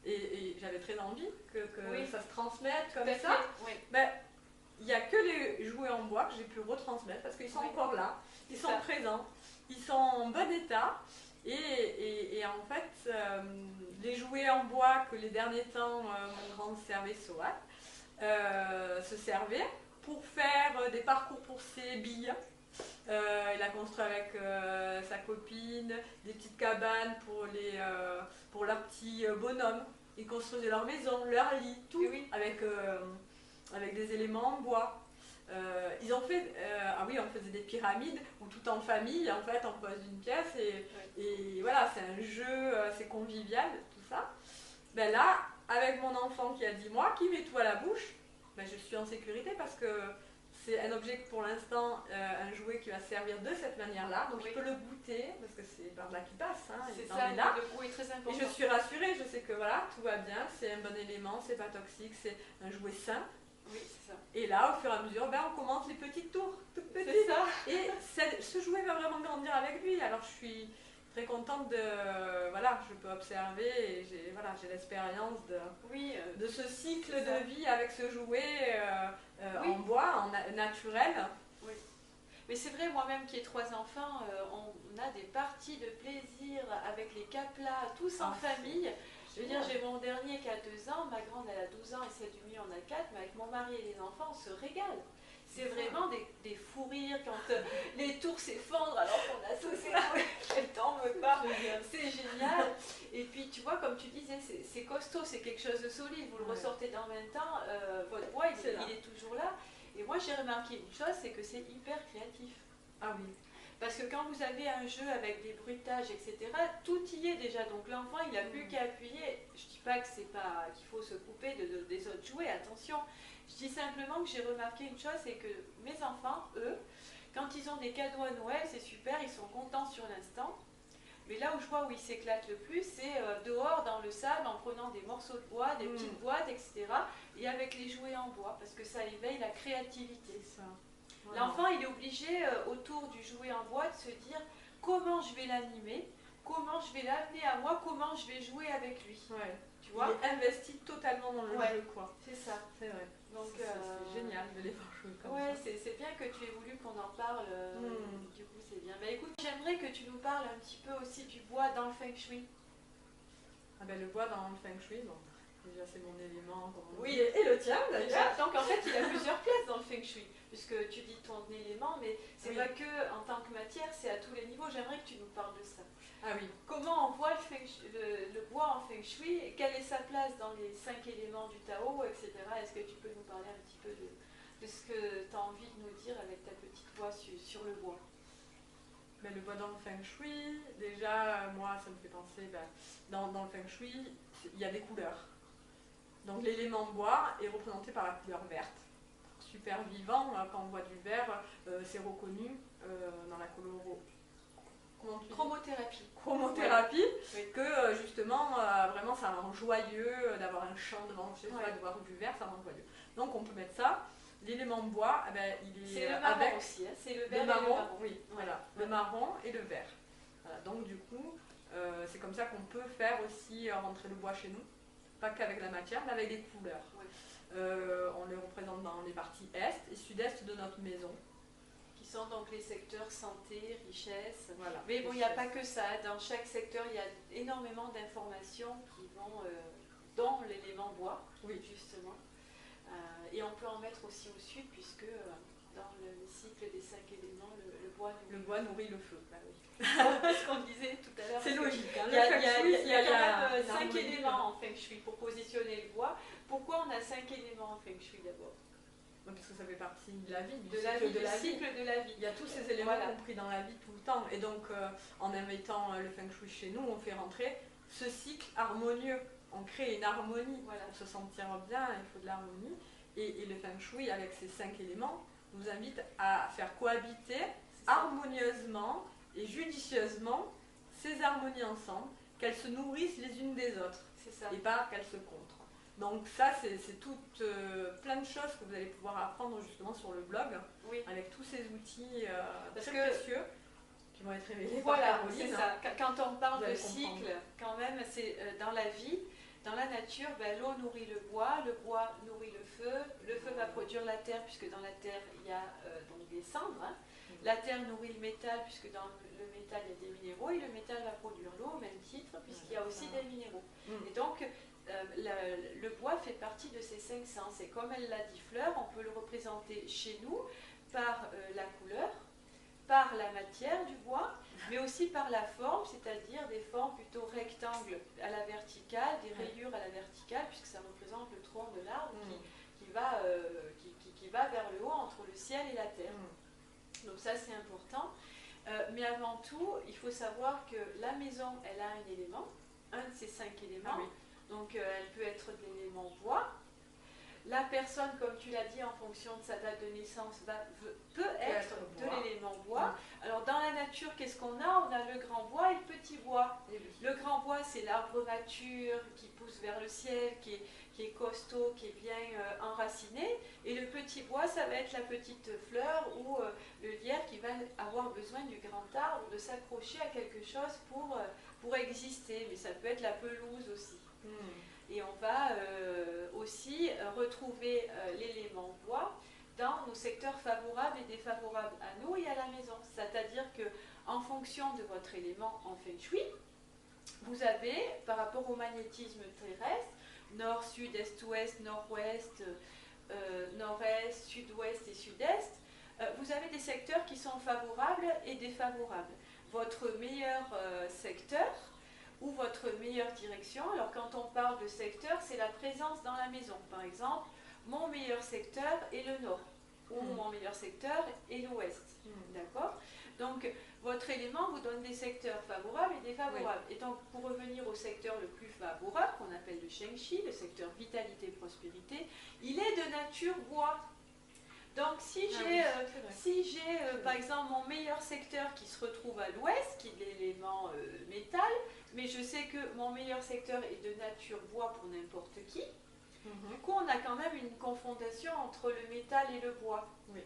Et j'avais très envie que ça se transmette comme ça. Ben, il n'y a que les jouets en bois que j'ai pu retransmettre parce qu'ils sont encore là, ils sont présents, ils sont en bon état. Et en fait, les jouets en bois que les derniers temps, mon grand servait se servait pour faire des parcours pour ses billes. Il a construit avec sa copine des petites cabanes pour leurs petits bonhommes. Ils construisaient leur maison, leur lit, tout avec des éléments en bois. Ils ont fait, on faisait des pyramides où tout en famille, en fait, on pose une pièce et voilà, c'est un jeu, c'est convivial, tout ça. Ben là, avec mon enfant qui a 10 mois, qui met tout à la bouche, ben je suis en sécurité parce que c'est un objet que pour l'instant, un jouet qui va servir de cette manière-là. Donc je peux le goûter, parce que c'est par là qu'il passe. Hein, c'est ça, le goût est très important. Et je suis rassurée, je sais que voilà, tout va bien, c'est un bon élément, c'est pas toxique, c'est un jouet sain. Oui, c'est ça. Et là, au fur et à mesure, ben, on commence les petites tours, toutes petites. C'est ça. Et ce jouet va vraiment grandir avec lui. Alors je suis très contente je peux observer et j'ai l'expérience de ce cycle de vie avec ce jouet en bois, naturel. Oui. Mais c'est vrai, moi-même qui ai 3 enfants, on a des parties de plaisir avec les caplas, tous en famille. Je veux dire, j'ai mon dernier qui a 2 ans, ma grande elle a 12 ans et celle du milieu en a 4, mais avec mon mari et les enfants, on se régale. C'est vraiment des fous rires quand les tours s'effondrent alors qu'on a saucé qu'elle tombe pas. C'est génial. Et puis tu vois, comme tu disais, c'est costaud, c'est quelque chose de solide. Vous le ressortez dans 20 ans, votre bois il est toujours là. Et moi j'ai remarqué une chose, c'est que c'est hyper créatif. Ah oui. Parce que quand vous avez un jeu avec des bruitages, etc., tout y est déjà. Donc l'enfant, il n'a plus qu'à appuyer. Je ne dis pas qu'il faut se couper des autres jouets, attention. Je dis simplement que j'ai remarqué une chose, c'est que mes enfants, eux, Quand ils ont des cadeaux à Noël, c'est super, ils sont contents sur l'instant. Mais là où je vois où ils s'éclatent le plus, c'est dehors dans le sable en prenant des morceaux de bois, des petites boîtes, etc. Et avec les jouets en bois, parce que ça éveille la créativité. Voilà. L'enfant, il est obligé, autour du jouet en bois, de se dire comment je vais l'animer, comment je vais l'amener à moi, comment je vais jouer avec lui. Ouais. Tu vois, il est investi totalement dans le jeu, quoi. C'est ça. C'est vrai. Donc, c'est génial de les voir jouer comme ouais, ça. c'est bien que tu aies voulu qu'on en parle. Du coup, c'est bien. Mais écoute, j'aimerais que tu nous parles un petit peu aussi du bois dans le Feng Shui. Ah ben, le bois dans le Feng Shui, donc déjà c'est mon élément, comme on Oui. dit, et le tien d'ailleurs. Donc en fait, il a plusieurs places dans le Feng Shui, puisque tu dis ton élément, mais c'est Oui. pas que en tant que matière, c'est à tous les niveaux. J'aimerais que tu nous parles de ça. Ah oui. Comment on voit le bois en Feng Shui et quelle est sa place dans les 5 éléments du Tao, etc. Est-ce que tu peux nous parler un petit peu de ce que tu as envie de nous dire avec ta petite voix sur le bois? Mais le bois dans le Feng Shui, déjà, moi, ça me fait penser, dans le Feng Shui, il y a des couleurs. Donc l'élément bois est représenté par la couleur verte. Super vivant, quand on voit du vert, c'est reconnu dans la chromothérapie, Oui. que justement, vraiment, ça rend joyeux d'avoir un champ devant chez soi, de voir du vert, ça rend joyeux. Donc on peut mettre ça. L'élément bois, il est c'est le marron avec aussi, hein. C'est le vert le marron, et le marron. oui, voilà, le marron et le vert. Voilà, donc du coup, c'est comme ça qu'on peut faire aussi rentrer le bois chez nous, pas qu'avec la matière, mais avec des couleurs. Ouais. On les représente dans les parties est et sud-est de notre maison. Qui sont donc les secteurs santé, richesse. Voilà, Mais bon, il n'y a pas que ça. Dans chaque secteur, il y a énormément d'informations qui vont dans l'élément bois, oui, justement. Et on peut en mettre aussi au sud, puisque dans le cycle des 5 éléments, le bois nourrit le feu. Bah oui. ce qu'on disait tout à l'heure. C'est logique. Hein, Il y a quand même 5 éléments en Feng Shui pour positionner le bois. Pourquoi on a 5 éléments en Feng Shui d'abord? Parce que ça fait partie de la vie, du cycle de la vie. Il y a tous ces éléments compris dans la vie tout le temps. Et donc, en invitant le Feng Shui chez nous, on fait rentrer ce cycle harmonieux. On crée une harmonie. Pour se sentir bien, il faut de l'harmonie. Et le Feng Shui, avec ces 5 éléments, nous invite à faire cohabiter harmonieusement et judicieusement ces harmonies ensemble, qu'elles se nourrissent les unes des autres. C'est ça. Et pas qu'elles se contre. Donc ça, c'est toutes plein de choses que vous allez pouvoir apprendre justement sur le blog, avec tous ces outils très précieux qui vont être révélés par Caroline. C'est ça. Quand on parle de cycle, comprendre. quand même, c'est dans la vie, dans la nature, l'eau nourrit le bois nourrit le feu va produire la terre, puisque dans la terre, il y a donc des cendres. Hein. La terre nourrit le métal, puisque dans le métal, il y a des minéraux, et le métal va produire l'eau au même titre, puisqu'il y a aussi des minéraux. Et donc, le bois fait partie de ces 5 sens. Et comme elle l'a dit Fleur, on peut le représenter chez nous par la couleur, par la matière du bois, mais aussi par la forme, c'est-à-dire des formes plutôt rectangles à la verticale, des rayures à la verticale, puisque ça représente le tronc de l'arbre qui va vers le haut entre le ciel et la terre. Donc ça, c'est important. Mais avant tout, il faut savoir que la maison, elle a un élément, un de ces 5 éléments. Donc elle peut être de l'élément bois. La personne, comme tu l'as dit, en fonction de sa date de naissance, peut être de l'élément bois. Alors dans la nature, qu'est-ce qu'on a? On a le grand bois et le petit bois. Le grand bois, c'est l'arbre mature qui pousse vers le ciel, qui est costaud, qui est bien enraciné. Et le petit bois, ça va être la petite fleur ou le lierre qui va avoir besoin du grand arbre, de s'accrocher à quelque chose pour exister. Mais ça peut être la pelouse aussi. Et on va aussi retrouver l'élément bois dans nos secteurs favorables et défavorables à nous et à la maison. C'est-à-dire que en fonction de votre élément en Feng Shui, vous avez, par rapport au magnétisme terrestre, nord, sud, est, ouest, nord-ouest, nord-est, sud-ouest et sud-est, vous avez des secteurs qui sont favorables et défavorables. Votre meilleur secteur ou votre meilleure direction. Alors quand on parle de secteur, c'est la présence dans la maison. Par exemple, mon meilleur secteur est le nord, ou mon meilleur secteur est l'ouest. D'accord? Donc votre élément vous donne des secteurs favorables et défavorables. Et donc pour revenir au secteur le plus favorable, qu'on appelle le Sheng Shi, le secteur vitalité-prospérité, il est de nature bois. Donc si j'ai par exemple mon meilleur secteur qui se retrouve à l'ouest, qui est l'élément métal, mais je sais que mon meilleur secteur est de nature bois pour n'importe qui, du coup on a quand même une confrontation entre le métal et le bois. Oui.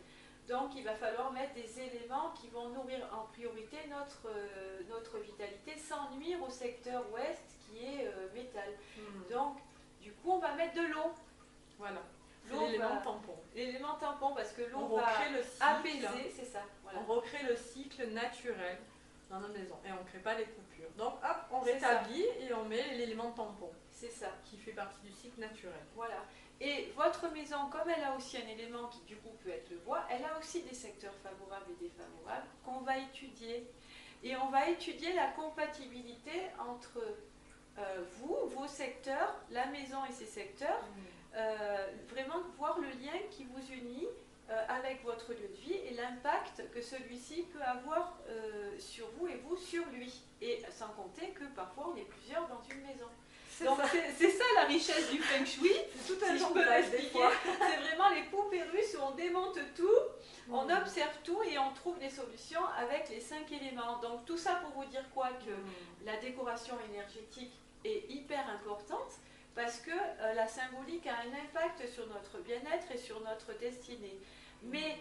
Donc il va falloir mettre des éléments qui vont nourrir en priorité notre vitalité sans nuire au secteur ouest qui est métal. Donc du coup on va mettre de l'eau. Voilà. L'élément tampon. L'élément tampon parce que l'eau va apaiser, c'est ça. Voilà. On recrée le cycle naturel dans notre maison et on ne crée pas les coupures. Donc hop, on rétablit et on met l'élément tampon. C'est ça. Qui fait partie du cycle naturel. Voilà. Et votre maison, comme elle a aussi un élément qui du coup peut être le bois, elle a aussi des secteurs favorables et défavorables qu'on va étudier. Et on va étudier la compatibilité entre vos secteurs, la maison et ses secteurs, vraiment voir le lien qui vous unit avec votre lieu de vie et l'impact que celui-ci peut avoir sur vous et vous sur lui. Et sans compter que parfois on est plusieurs dans une maison. Donc c'est ça la richesse du Feng Shui, c'est tout un si je peux l'expliquer. C'est vraiment les poupées russes où on démonte tout, on observe tout et on trouve des solutions avec les 5 éléments. Donc tout ça pour vous dire quoi? Que la décoration énergétique est hyper importante parce que la symbolique a un impact sur notre bien-être et sur notre destinée. Mais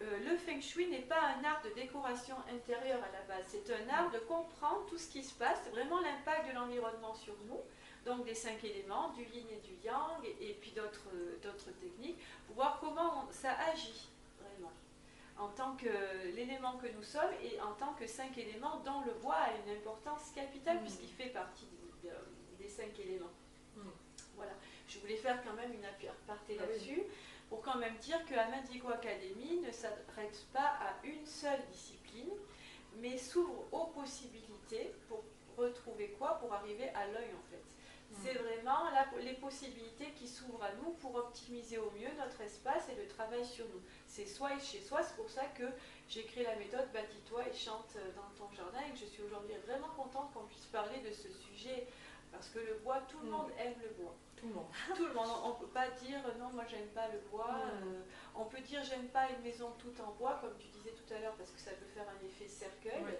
le Feng Shui n'est pas un art de décoration intérieure à la base, c'est un art de comprendre tout ce qui se passe, vraiment l'impact de l'environnement sur nous. Donc des 5 éléments, du yin et du yang, et puis d'autres techniques, pour voir comment ça agit vraiment, en tant que l'élément que nous sommes, et en tant que 5 éléments dont le bois a une importance capitale, puisqu'il fait partie des 5 éléments. Voilà, je voulais faire quand même une aparté là-dessus, pour quand même dire que la Mandigo Academy ne s'adresse pas à une seule discipline, mais s'ouvre aux possibilités pour retrouver quoi? Pour arriver à l'œil en fait. C'est vraiment les possibilités qui s'ouvrent à nous pour optimiser au mieux notre espace et le travail sur nous. C'est soi et chez soi, c'est pour ça que j'ai créé la méthode Bâtis-toi et chante dans ton jardin et que je suis aujourd'hui vraiment contente qu'on puisse parler de ce sujet parce que le bois, tout le monde aime le bois. Tout le monde. Tout le monde. On ne peut pas dire non, moi j'aime pas le bois. On peut dire j'aime pas une maison toute en bois, comme tu disais tout à l'heure, parce que ça peut faire un effet cercueil. Oui.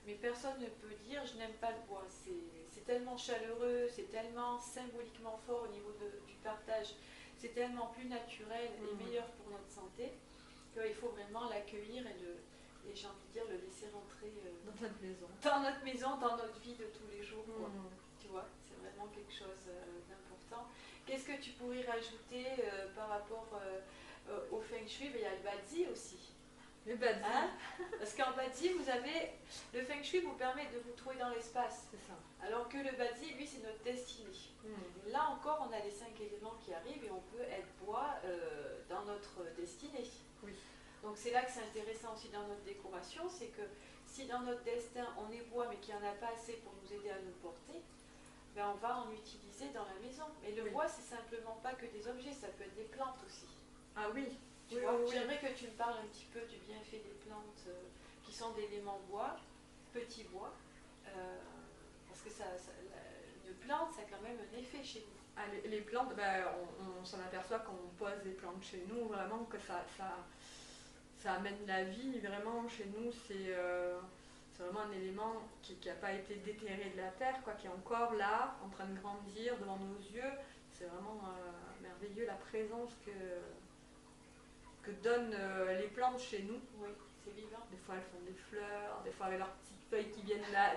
Mais personne ne peut dire je n'aime pas le bois. C'est tellement chaleureux, c'est tellement symboliquement fort au niveau du partage, c'est tellement plus naturel et meilleur pour notre santé qu'il faut vraiment l'accueillir et j'ai envie de dire le laisser rentrer dans notre maison. Dans notre maison, dans notre vie de tous les jours. Tu vois, c'est vraiment quelque chose d'important. Qu'est-ce que tu pourrais rajouter par rapport au Feng Shui? Il y a le Bazi aussi. Le Bazi. Hein? Parce qu'en Bazi, vous avez... Le Feng Shui vous permet de vous trouver dans l'espace. C'est ça. Alors que le Bazi, lui, c'est notre destinée. Là encore, on a les 5 éléments qui arrivent et on peut être bois dans notre destinée. Oui. Donc c'est là que c'est intéressant aussi dans notre décoration, c'est que si dans notre destin, on est bois mais qu'il n'y en a pas assez pour nous aider à nous porter, ben on va en utiliser dans la maison. Mais le bois, c'est simplement pas que des objets, ça peut être des plantes aussi. Ah oui. J'aimerais que tu me parles un petit peu du bienfait des plantes qui sont d'éléments bois, petits bois, parce que une plante, ça a quand même un effet chez nous. Ah, les plantes, ben, on s'en aperçoit quand on pose des plantes chez nous, vraiment que ça amène la vie. Vraiment, chez nous, c'est vraiment un élément qui n'a pas été déterré de la terre, quoi, qui est encore là, en train de grandir devant nos yeux. C'est vraiment merveilleux la présence que donnent les plantes chez nous. Oui, c'est vivant. Des fois elles font des fleurs, des fois avec leurs petites feuilles qui viennent là,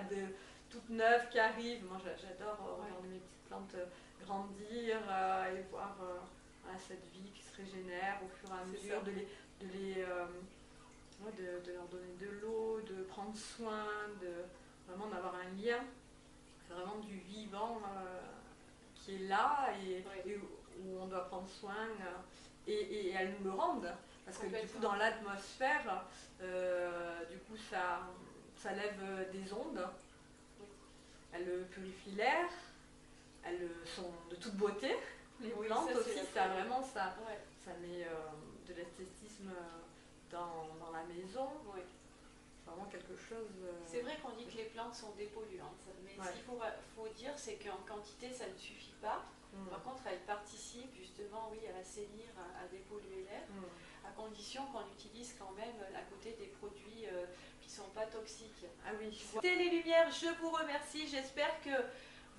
toutes neuves qui arrivent. Moi j'adore regarder mes petites plantes grandir et voir cette vie qui se régénère au fur et à mesure, de leur donner de l'eau, de prendre soin, vraiment d'avoir un lien. C'est vraiment du vivant qui est là et où on doit prendre soin. Et elles nous le rendent, parce que du coup dans l'atmosphère, du coup ça lève des ondes, elles purifient l'air, elles sont de toute beauté, les plantes aussi, ça met de l'esthétisme dans la maison, c'est vraiment quelque chose... C'est vrai qu'on dit que les plantes sont dépolluantes, mais ce qu'il faut dire c'est qu'en quantité ça ne suffit pas. Par contre, elles participent justement, à assainir, à dépolluer l'air. à condition qu'on utilise quand même à côté des produits qui ne sont pas toxiques. Ah oui. Télélumière, je vous remercie. J'espère que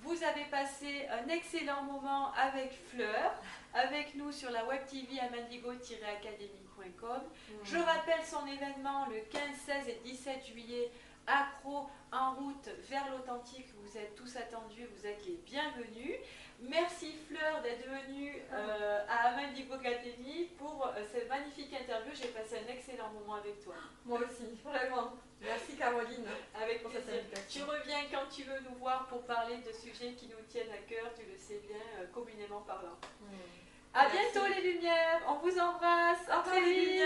vous avez passé un excellent moment avec Fleur, avec nous sur la web TV à mandigo-academy.com. Je rappelle son événement le 15, 16 et 17 juillet, Accro en route vers l'authentique. Vous êtes tous attendus, vous êtes les bienvenus. Merci Fleur d'être venue à Mandigo Academy pour cette magnifique interview. J'ai passé un excellent moment avec toi. Moi aussi, vraiment. Merci Caroline. Avec pour plaisir. cette invitation. Tu reviens quand tu veux nous voir pour parler de sujets qui nous tiennent à cœur, tu le sais bien, communément parlant. À bientôt les lumières, on vous embrasse, à très vite.